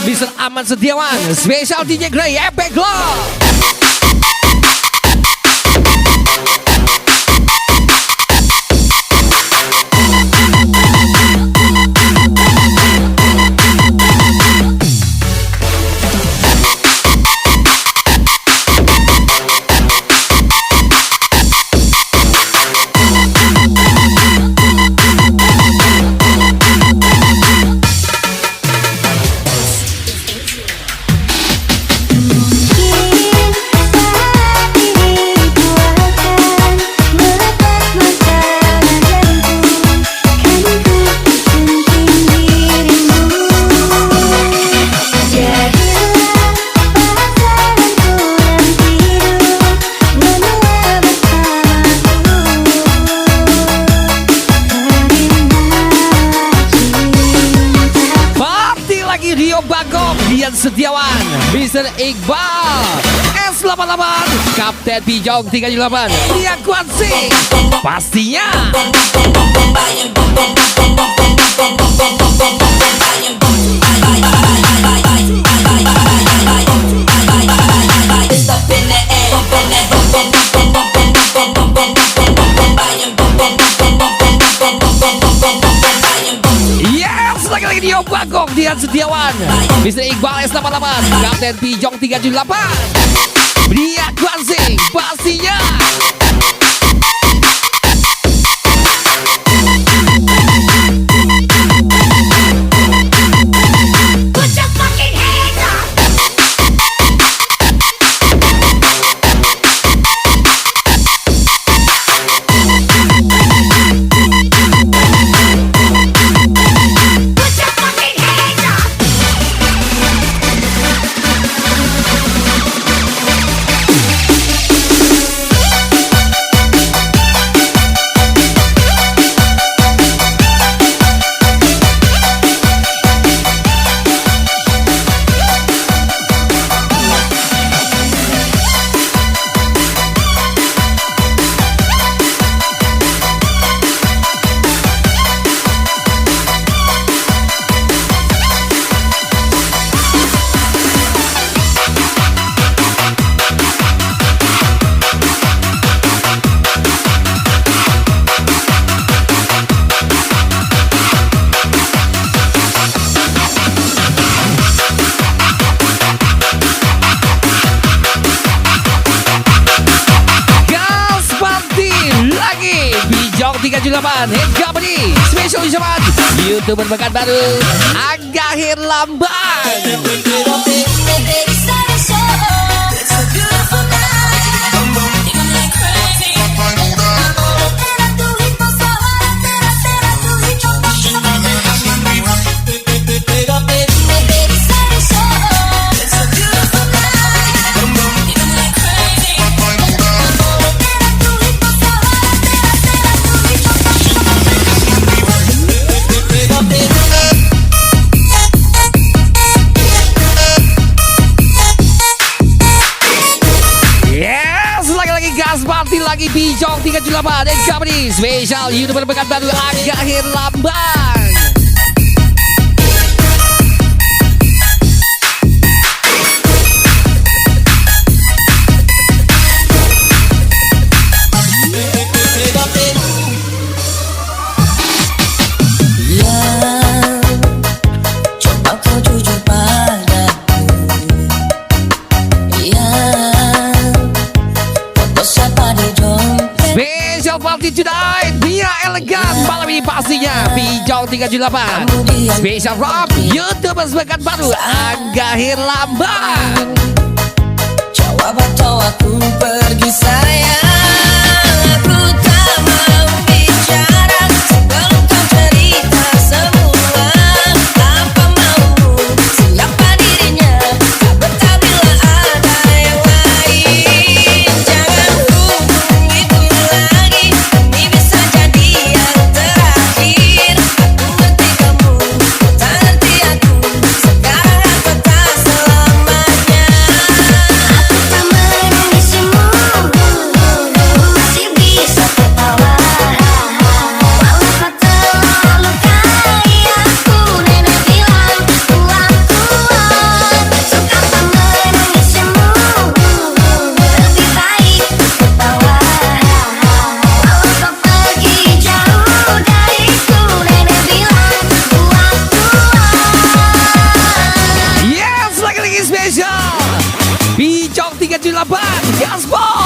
Mr. Aman Setiawan, Spesial DJ Grey, Epic Love. Setiawan, Mr. Iqbal, S88, Kapten Pijong 38, Ria Kuansi, pastinya. Lagi di Bagong Dian Setiawan, Mr. Iqbal S88, Kapten Pijong 38, Ria Kuansi, pastinya. Bijong 38, Head Company, Special Ucapan, YouTuber bakat baru, Angga Herlambang. Lagi Bijong 38 dan Company, Spesial YouTuber bakat baru, Angga Herlambang. Ready Tonight, Dia Elegan. Malam ini pastinya Pijong 378. Special Rob, YouTubers bakat baru Angga Herlambang. Jawab atau aku pergi sayang. Aku tak mau bicara sebelum kau cerita semua. Apa maumu, siapa dirinya, tak betah bila ada yang lain. Jangan hubungi itu lagi, ini bisa jadi yang terakhir. Aku ngerti kamu, tak ngerti aku. Sekarang aku tak selamanya. Aku tak menangisimu, masih bisa tertawa. Walau kau telah lukai aku, nenek bilang pulang kuat. Suka tak menangisimu, lebih baik tertawa. Walau kau pergi jauh dariku, nenek bilang pulang kuat. Yes, lagi-lagi spesial Pijong 378 Gaspol.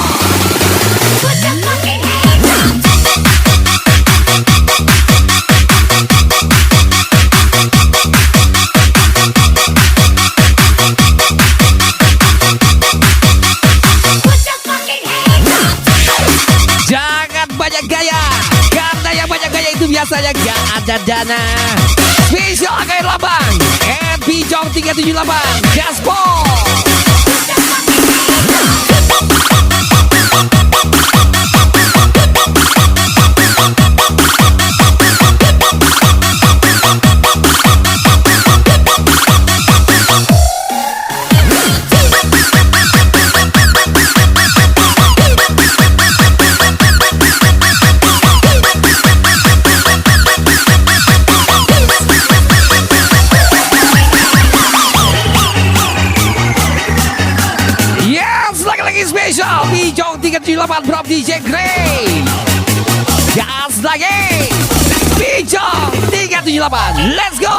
Jangan banyak gaya, karena yang banyak gaya itu biasanya gak ada dana. Spesial Angga Herlambang and Pijong 378 Gaspol. Yes, lagi-lagi spesial Pijong 378 Bro DJ Grey. Gas lagi Pijong 378. Let's go.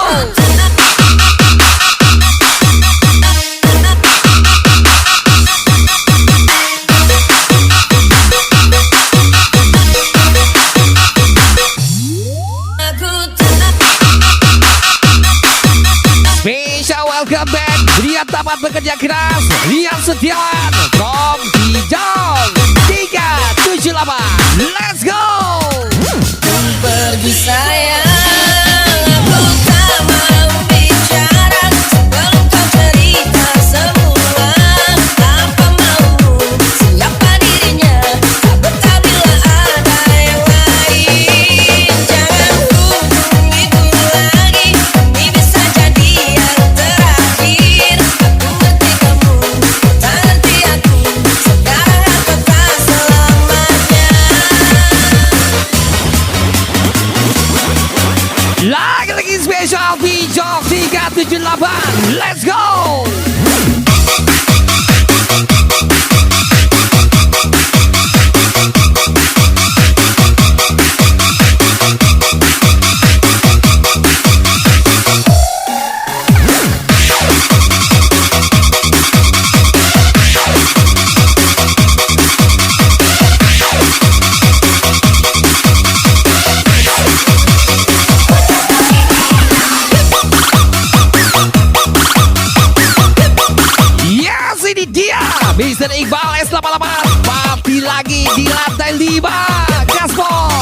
Special welcome back. Dia dapat bekerja keras. Rian Setiawan from Pijong 378. Let's go. Pergi sayang. Aku tak mau bicara sebelum kau cerita semua. Apa maumu, siapa dirinya, tak betah bila ada yang lain. Jangan hubungi itu lagi, ini bisa jadi yang terakhir. Aku ngerti kamu, tak ngerti aku. Sekarang aku tak selamanya. Lagi-lagi spesial Pijong 378. Let's go. Yes, ini dia Mr. Iqbal S88. Papi lagi di lantai 5 Gaspol.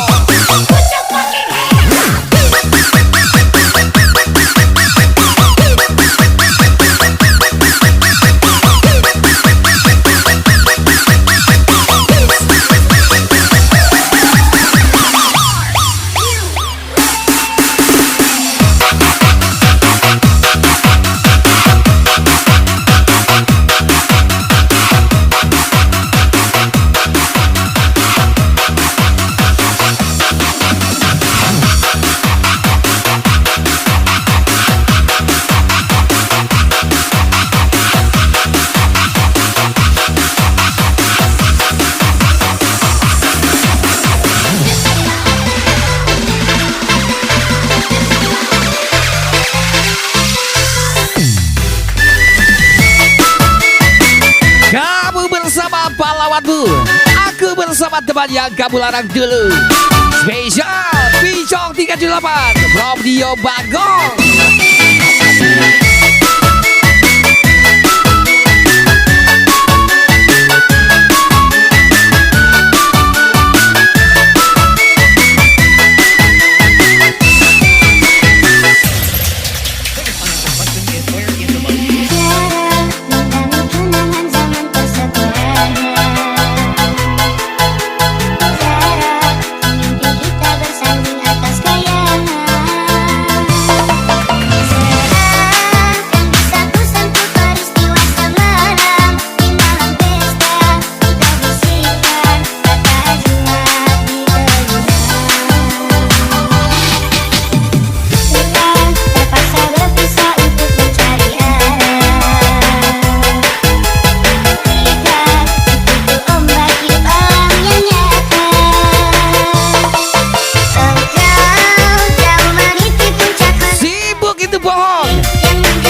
bersama teman yang kamu larang dulu. Spesial Pincong 378 Rob Dio Bagong.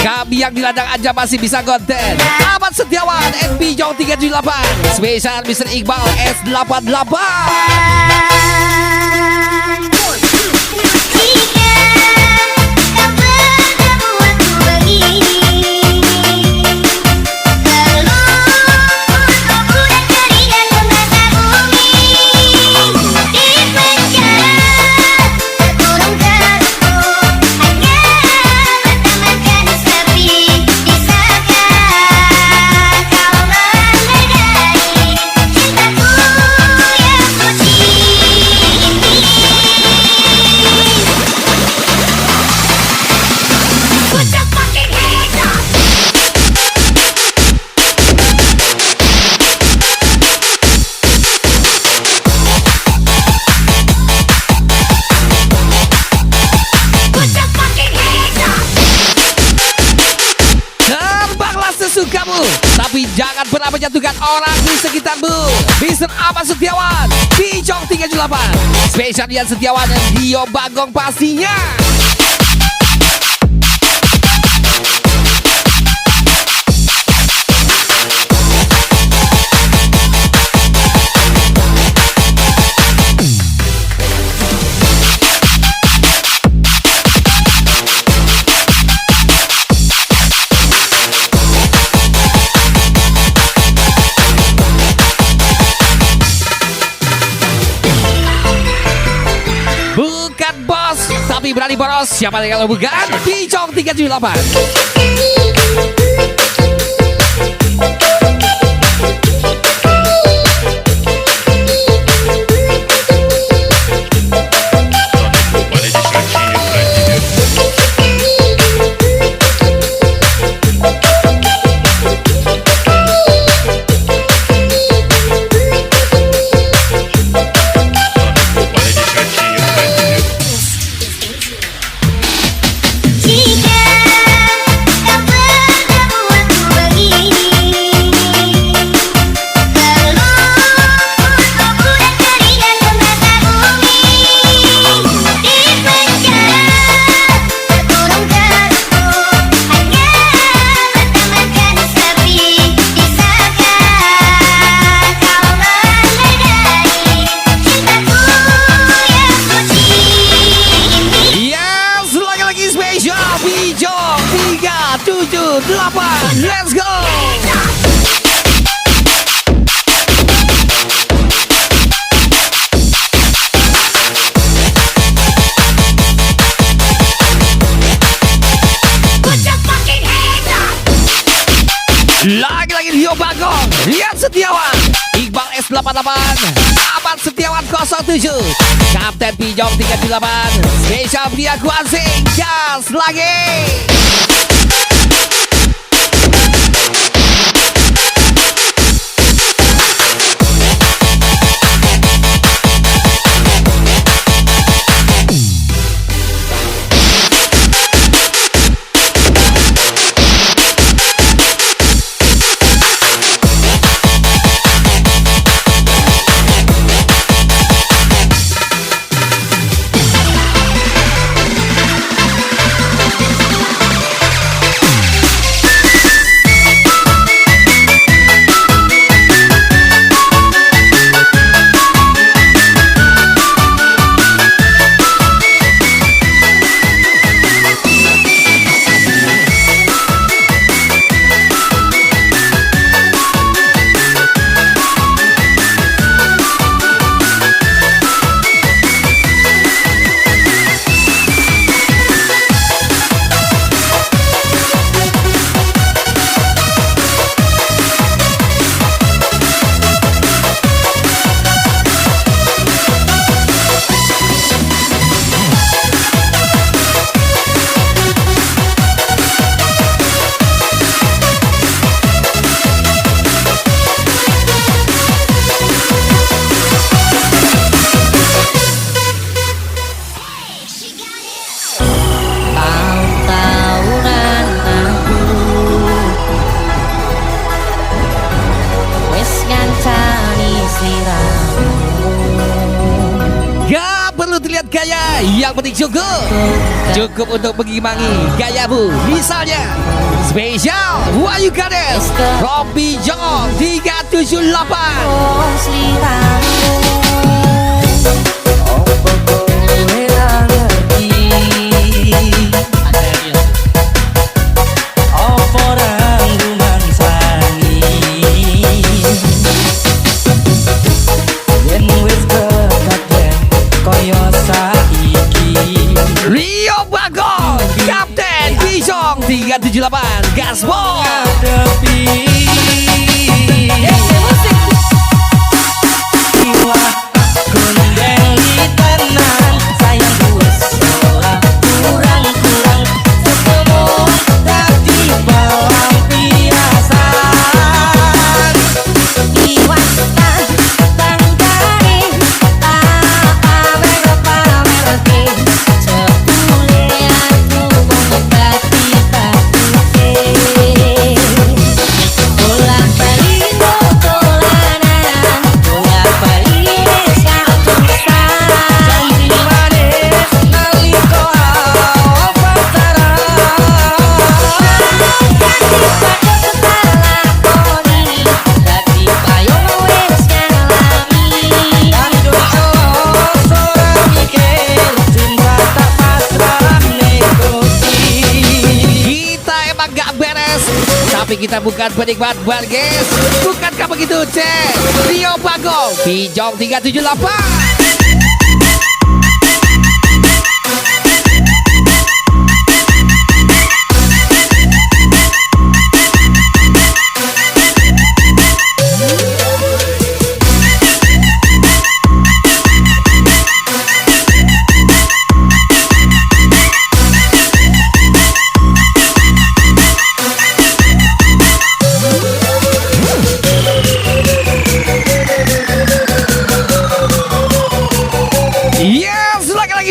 Kami yang di ladang aja masih bisa konten. Ahmad Setiawan NB Jong 378 spesial Mr. Iqbal S88. Kamu, tapi jangan pernah menjatuhkan orang di sekitarmu. Mr. Ahmad Setiawan Pincong 378 spesial Dian Setiawan dan Dio Bagong pastinya. Bukan bos, tapi berani boros. Siapa yang kalau bukan Pincong 378. Pincong 378, let's go. Lagi-lagi Dio Bagong, Dian Setiawan, Iqbal S88, Ahmad Setiawan 07, Kapten Pincong 378, spesial pria Guansing, gas lagi. yang penting cukup untuk mengimbangi gayamu. Misalnya spesial Wahyu Kades Robby Jong 378. Rio Bagong Kapten Bijong 378 Gaspol. Tapi kita bukan penikmat bargains. Bukankah begitu, cek? Rio Bagong Bijong 378.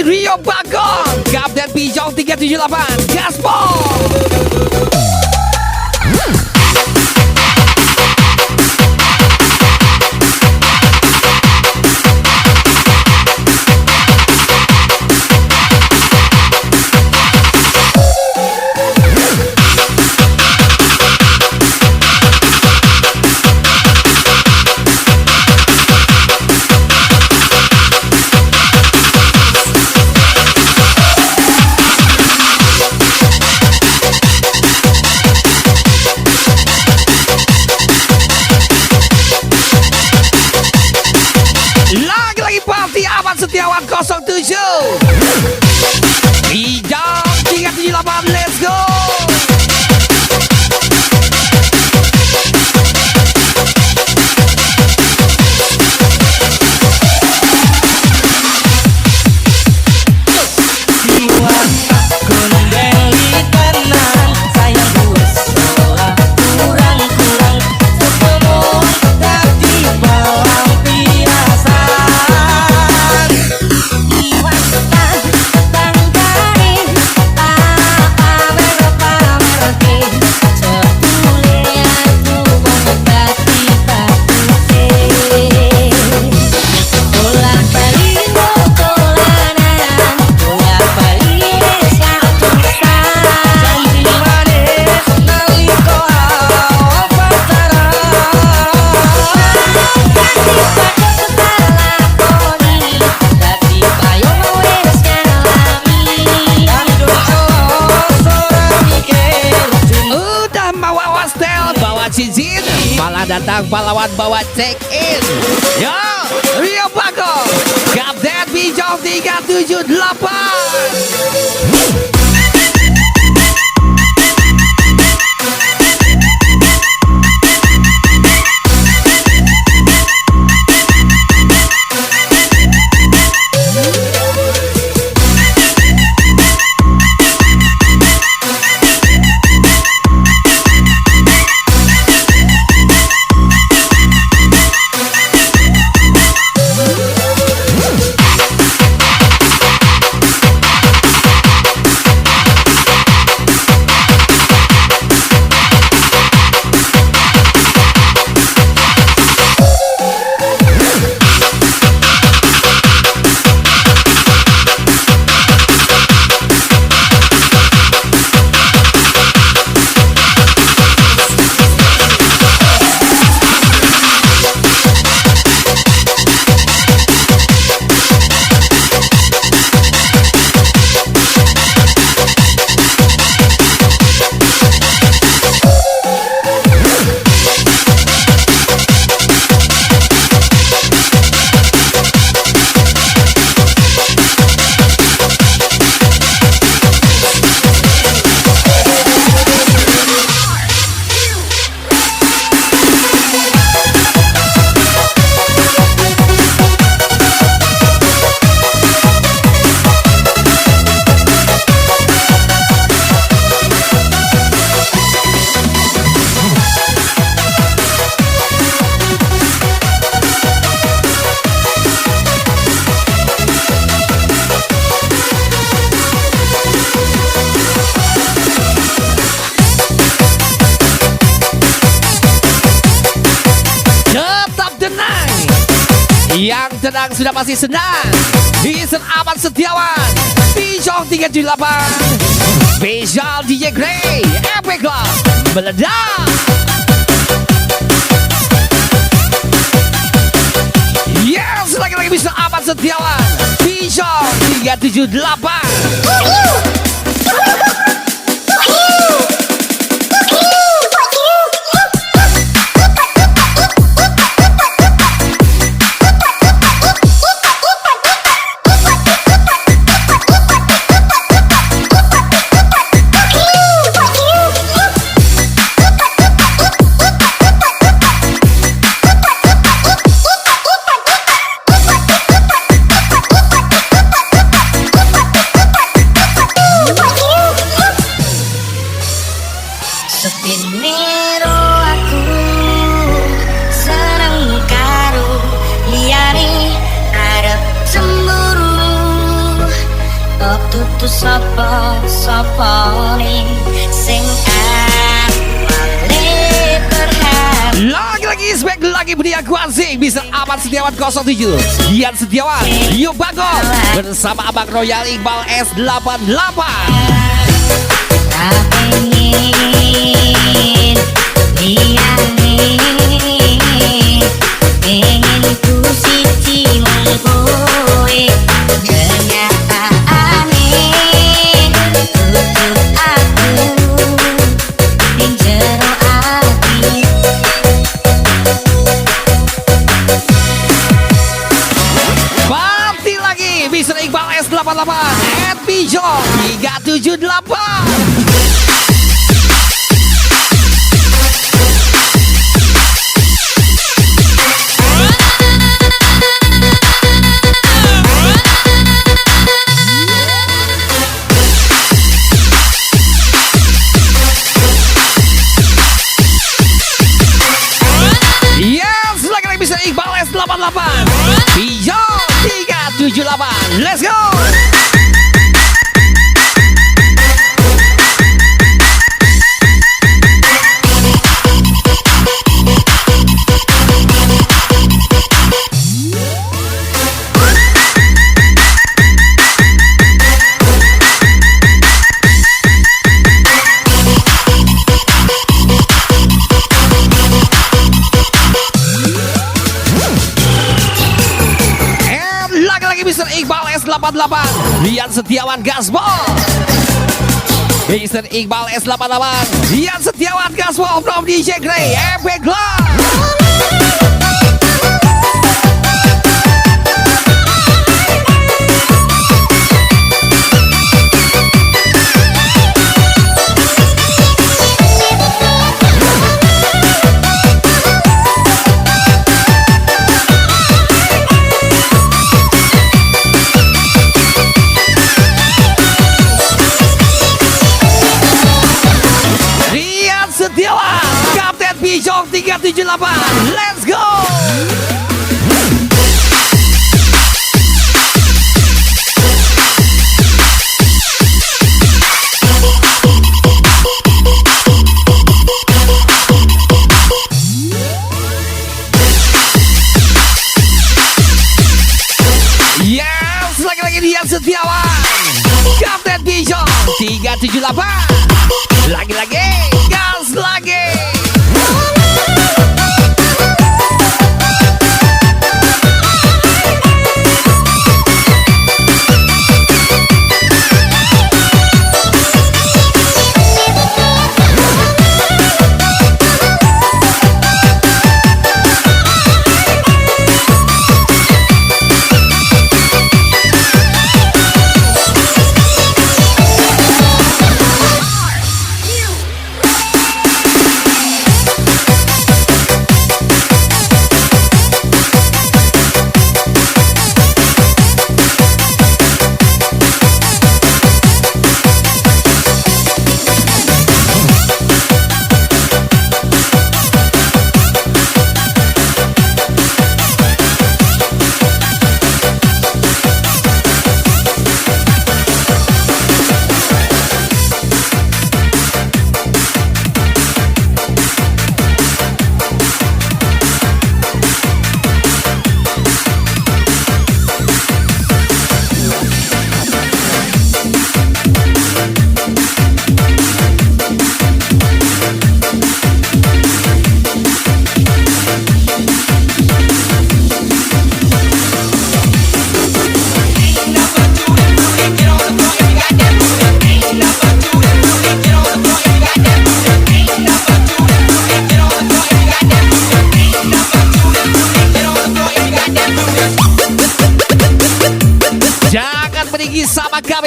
Rio Bagong Kapten Bijong 378 Gaspol. Setiawan 07 Bijong 378. Let's go. Malah datang pahlawan bawa check in. Yo, Rio Bagong Kapten Bijong 378. Yang tenang sudah pasti senang. Vincent Ahmad Setiawan, Bijong 378, Special DJ Grey, Epic Club, meledak. Yes, lagi-lagi Vincent Ahmad Setiawan, Bijong 378. Sepinero aku seneng karo liyane arep cemburu. Kok tutu sapa-sapane sing awale berharap. Lagi-lagi spek lagi beri aku asing. Bisa Ahmad Setiawan 07, Dian Setiawan, Yuk Bagong bersama Abang Royal Iqbal S88. Tak pengen pengen ku siji kowe kenyataane tutup aku ning jero ati. Party lagi bisa Iqbal S88 Bijong 378. Yes, lagi-lagi bisa Iqbal S88 Bijong 378. Let's go. Mr. Iqbal S88, Dian Setiawan Gaspol. Mr. Iqbal S88, Dian Setiawan Gaspol from DJ Grey, Epic Club. Kapten Bijong 378. Let's go. Yes, lagi-lagi Dian Setiawan, Kapten Bijong 378. Lagi-lagi gas lagi.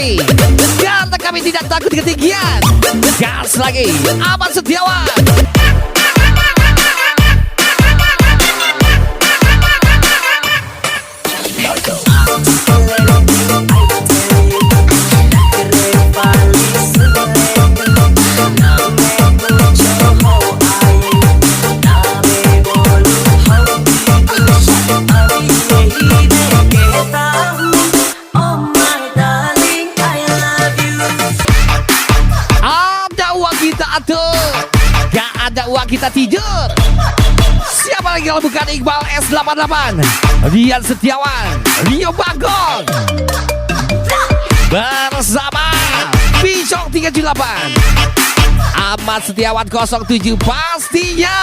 lagi. Karena kami tidak takut ketinggian. Gas lagi. Ahmad Setiawan. Gak ada uang kita tidur. Siapa lagi kalau bukan Iqbal S88, Rian Setiawan, Rio Bagong bersama Bijong 378, Ahmad Setiawan 07 pastinya.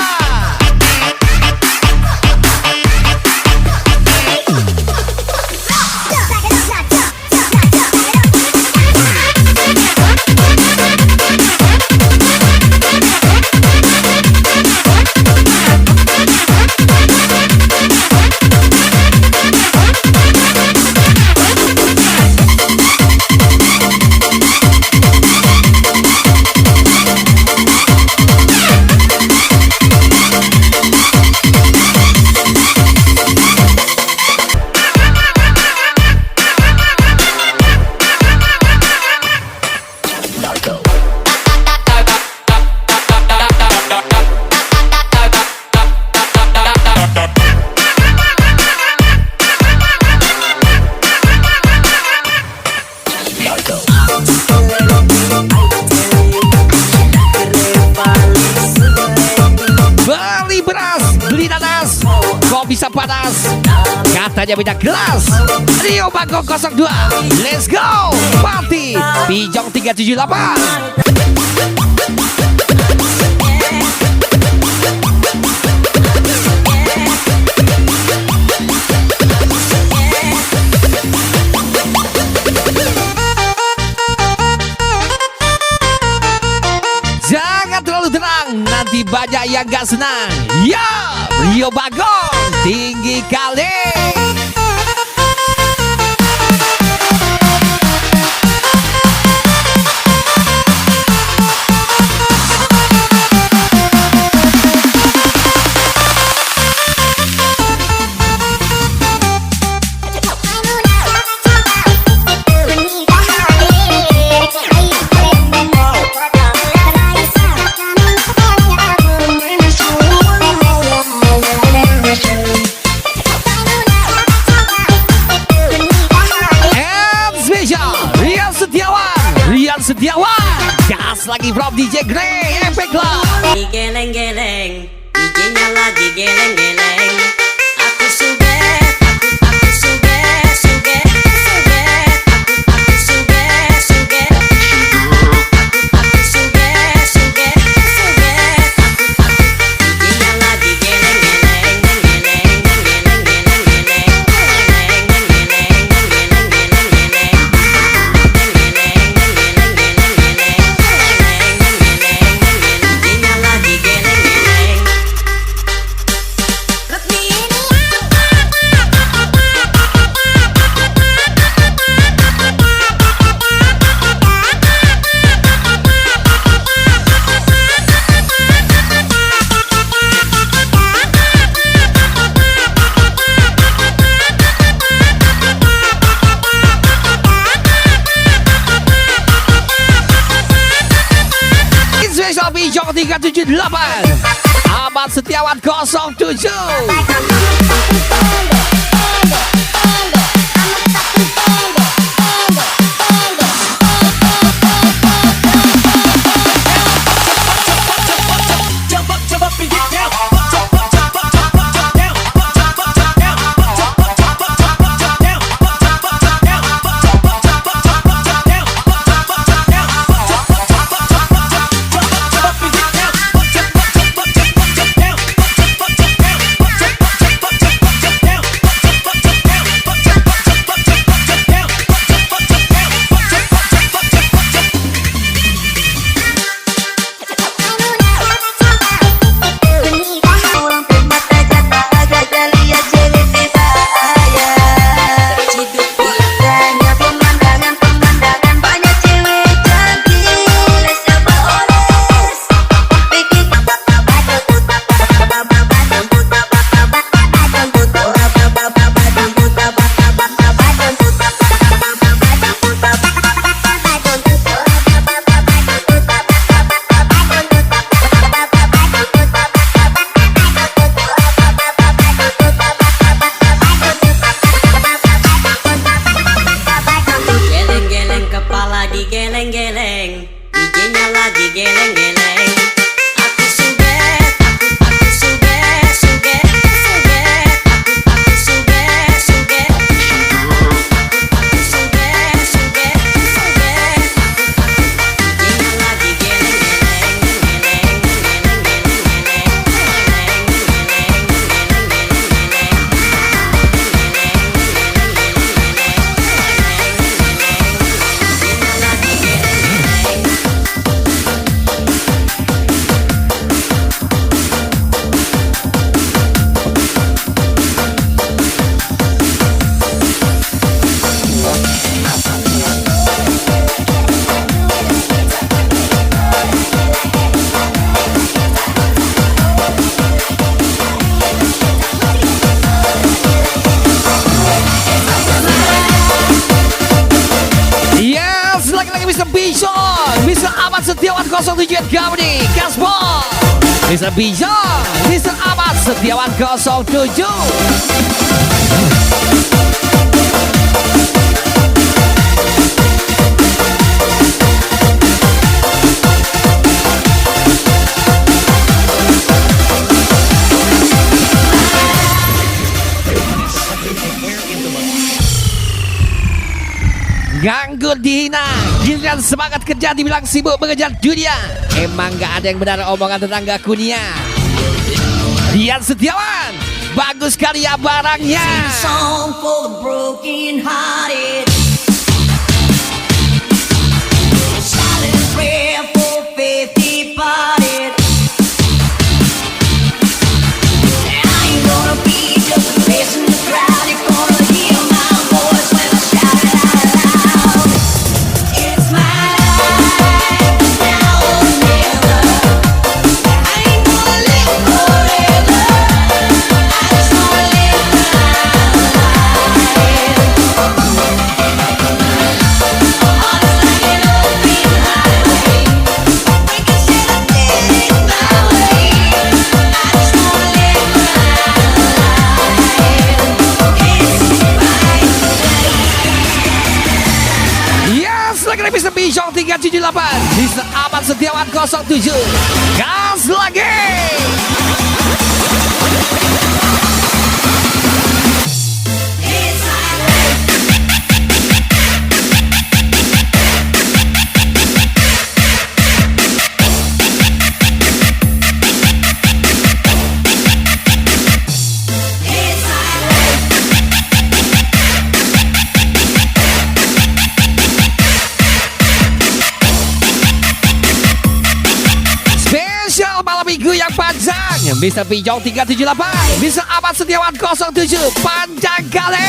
Beli beras, beli nanas, kok bisa panas? Katanya beda kelas. Rio Bagong 02, let's go party Bijong 378. Jangan terlalu terang, nanti banyak yang gak senang. Ya, Rio Bagong tinggi kali. Setiawan, gas lagi from DJ Grey, Epic Club. Digeleng-geleng, DJ nyala digeleng-geleng. Aku suge, aku suge, suge, suge. Aku suge, suge. Aku suge, suge, suge. DJ nyala digeleng-geleng, geleng, geleng, geleng, Bijong 378, Ahmad Setiawan 07. Setiawan 07 Gamdi Gaspol, Mr. Bijak, Mr. Ahmad Setiawan 07. Nganggur dihina, giliran semangat kerja dibilang sibuk mengejar dunia. Emang gak ada yang benar omongan tetanggaku nia. Dian Setiawan, bagus sekali ya barangnya. Song for the broken hearted. Silent prayer for faith departed. And I ain't gonna be just a face in the crowd. You're gonna hear my voice when I shout it out loud. It's my life now or never. I ain't gonna live forever. I just wanna live my life. Heart's like an open highway. We can set up in my way. I just wanna live my life. Yes, lagi Mr. Bijak 378, Mr. Ahmad Setiawan 07. Gas lagi. It's my life. It's my life. Spesial malam minggu yang panjang, Mr. Bijak 378, Mr. Ahmad Setiawan 07. Panjang kali.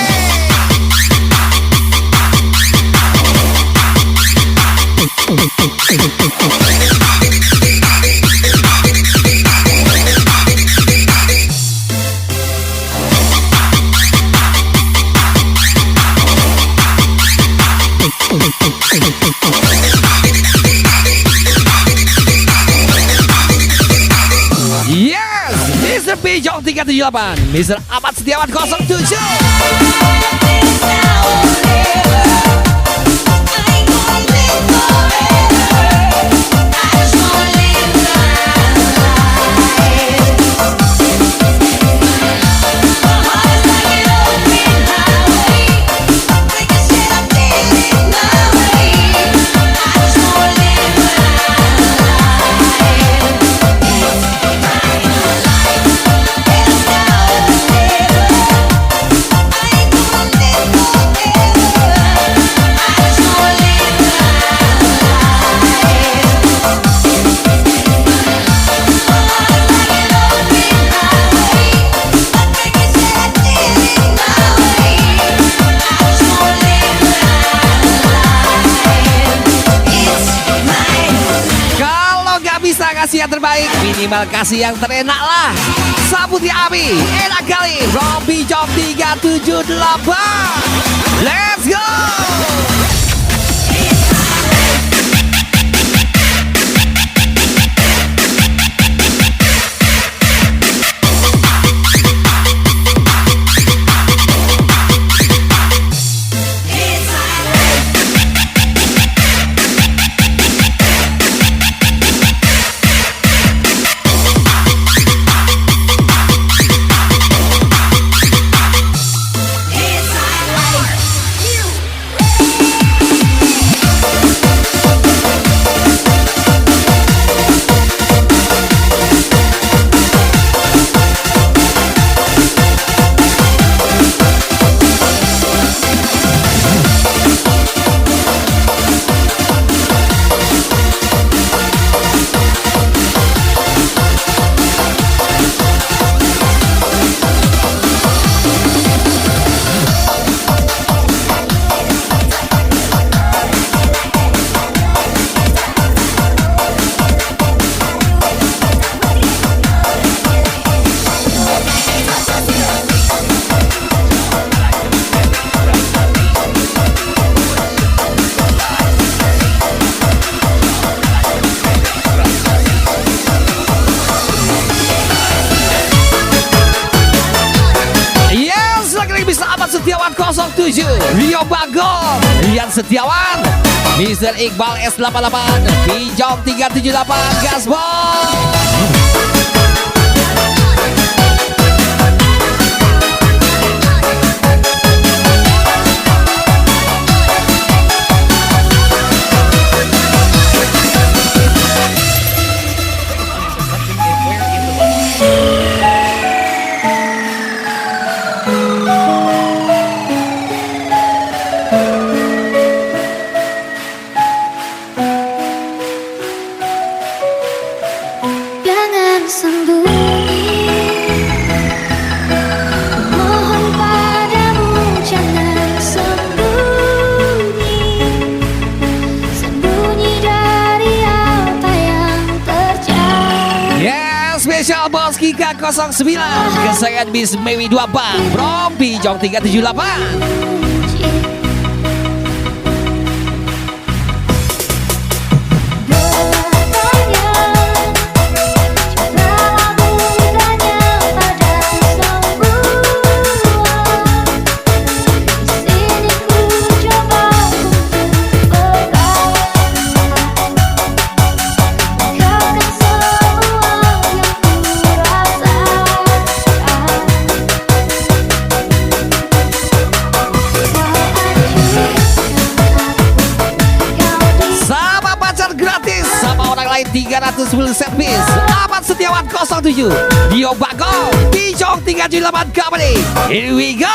Yes, Mr. Bijak 378, Mr. Ahmad Setiawan 07. Bisa kasih yang terbaik, minimal kasih yang terenak lah. Sabuti Abi, enak kali. Robby Job 378. Let's go. It's my life. 07 Rio Bagong, Rian Setiawan, Mr. Iqbal S88, Pijong 378, Gasbol. Jangan sembunyi, mohon padamu jangan sembunyi, sembunyi dari apa yang terjadi. Yes, spesial bos Kika 09, kesayangan Miss Mewi 24, Bro Pijong 378. Gratis sama orang lain 310 set piece. Ahmad Setiawan 07 Dio Bagong, Pijong 378 Company. Here we go.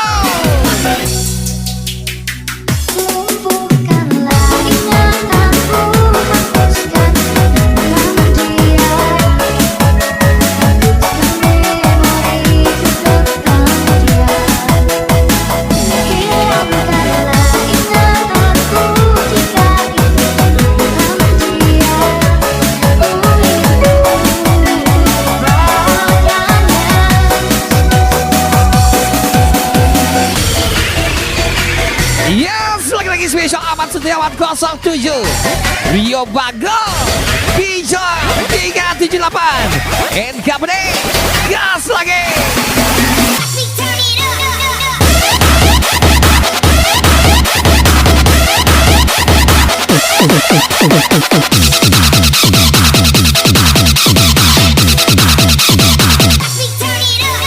Lumpuhkanlah ingatanku, hapuskan dalam dia, hapuskan memoriku tentang dia. Hilangkanlah ingatanku jika itu tentang dia. Yes, lagi-lagi spesial Ahmad Setiawan 07 Rio Bagong, Pijong 378 and Company. Gas lagi. We turn it up. We turn it up.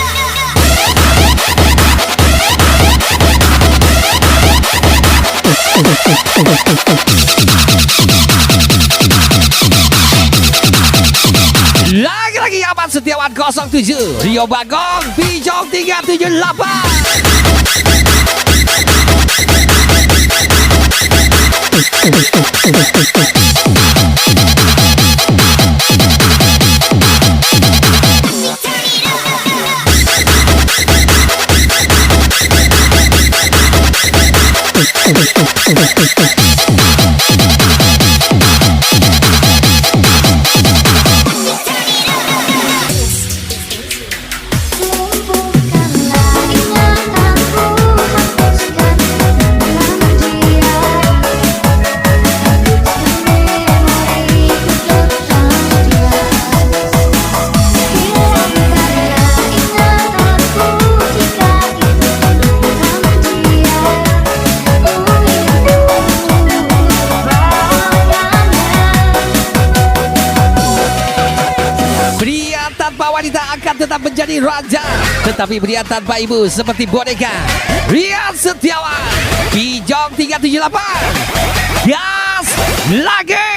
Lagi-lagi Ahmad Setiawan 07 Rio Bagong, Pijong 378. Lumpuhkanlah ingatanku, hapuskan dalam dia, hapuskan memoriku tentang dia. Hilangkanlah ingatanku jika itu tentang dia. Pria tanpa wanita akan tetap menjadi raja, tetapi pria tanpa ibu seperti boneka. Rian Setiawan, Pijong 378. Gas lagi.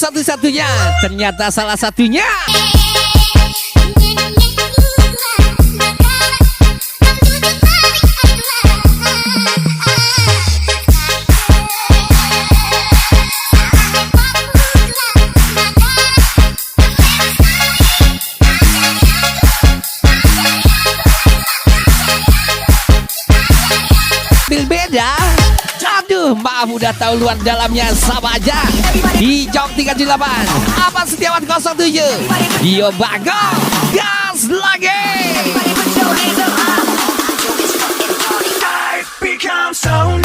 satu-satunya, ternyata salah satunya. Bil beda. Aduh, maaf udah tahu luar dalamnya sama aja. Hijau 38, Abang Setiawan 07, Dio Bagong, gas lagi. Everybody put your hands up high. I've become so